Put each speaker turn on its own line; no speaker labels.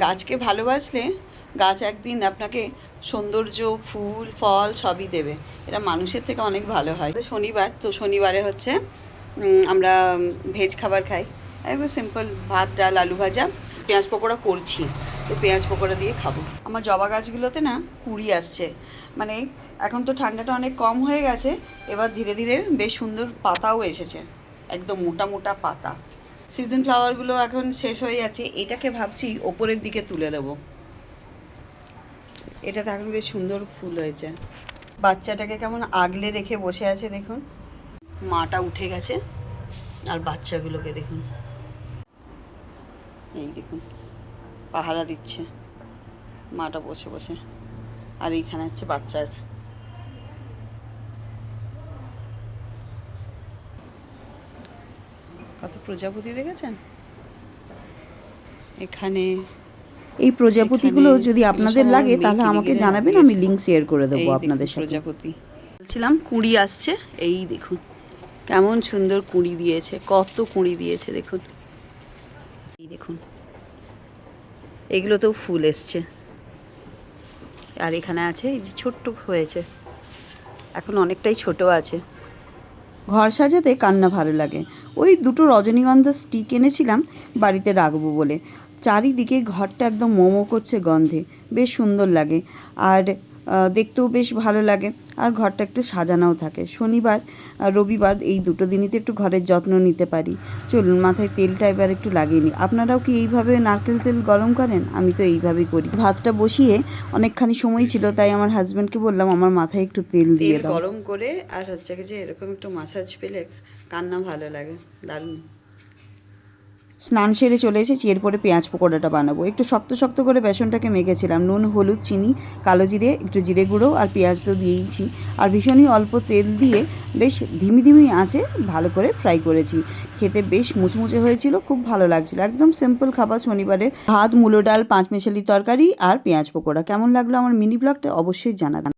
গাছকে ভালোবাসলে গাছ একদিন আপনাকে সৌন্দর্য, ফুল, ফল সবই দেবে। এটা মানুষের থেকে অনেক ভালো হয়। শনিবার, তো শনিবারে হচ্ছে আমরা ভেজ খাবার খাই, একদম সিম্পল ভাত, ডাল, আলু ভাজা, পেঁয়াজ পকোড়া করছি, তো পেঁয়াজ পকোড়া দিয়ে খাবো। আমার জবা গাছগুলোতে না কুঁড়ি আসছে, মানে এখন তো ঠান্ডাটা অনেক কম হয়ে গেছে, এবার ধীরে ধীরে বেশ সুন্দর পাতাও এসেছে, একদম মোটা মোটা পাতা। সিজন ফ্লাওয়ারগুলো এখন শেষ হয়ে যাচ্ছে, এটাকে ভাবছি ওপরের দিকে তুলে দেবো। এটাতে এখন বেশ সুন্দর ফুল হয়েছে। বাচ্চাটাকে কেমন আগলে রেখে বসে আছে দেখুন, মাটা উঠে গেছে আর বাচ্চাগুলোকে দেখুন, এই দেখুন পাহারা দিচ্ছে মাটা বসে বসে, আর এইখানে হচ্ছে বাচ্চার। কত প্রজাপতি দেখেছেন এখানে।
এই প্রজাপতিগুলো যদি আপনাদের লাগে তাহলে আমাকে জানাবেন, আমি লিংক শেয়ার করে দেবো আপনাদের সাথে।
প্রজাপতি বলছিলাম কুঁড়ি আসছে, এই দেখুন কেমন সুন্দর কুঁড়ি দিয়েছে, কত কুঁড়ি দিয়েছে দেখুন, এই দেখুন এগুলোতেও ফুল এসছে। আর এখানে আছে এই যে ছোট্ট হয়েছে, এখন অনেকটাই ছোট আছে।
ঘর সাজাতে কান্না ভালো লাগে। ওই দুটো রজনীগন্ধা স্টিক এনেছিলাম বাড়িতে রাখবো বলে। চারিদিকে ঘরটা একদম মোমো করছে গন্ধে, বেশ সুন্দর লাগে আর দেখতেও বেশ ভালো লাগে, আর ঘরটা একটু সাজানোও থাকে। শনিবার রবিবার এই দুটো দিনই তো একটু ঘরের যত্ন নিতে পারি। চলুন মাথায় তেলটা এবার একটু লাগিয়ে নিই। আপনারাও কি এইভাবে নারকেল তেল গরম করেন? আমি তো এইভাবেই করি। ভাতটা বসিয়ে অনেকখানি সময় ছিল, তাই আমার হাজব্যান্ডকে বললাম আমার মাথায় একটু তেল দিয়ে দাও।
গরম করে আর হচ্ছে যে এরকম একটু মাসাজ পেলে কান্না ভালো লাগে, দারুণ।
স্নান সেরে চলে এসেছি, এরপরে পেঁয়াজ পকোড়াটা বানাবো। একটু শক্ত শক্ত করে বেসনটাকে মেখেছিলাম, নুন, হলুদ, চিনি, কালো জিরে, একটু জিরে গুঁড়ো আর পেঁয়াজ তো দিয়েইছি, আর ভীষণই অল্প তেল দিয়ে বেশ ধিমি ধিমি আঁচে ভালো করে ফ্রাই করেছি। খেতে বেশ মুচমুচে হয়েছিল, খুব ভালো লাগছিল। একদম সিম্পল খাবার শনিবারের। ভাত, মূলো ডাল, পাঁচমেশালি তরকারি আর পেঁয়াজ পকোড়া। কেমন লাগলো আমার মিনি ব্লগটা অবশ্যই জানাবেন।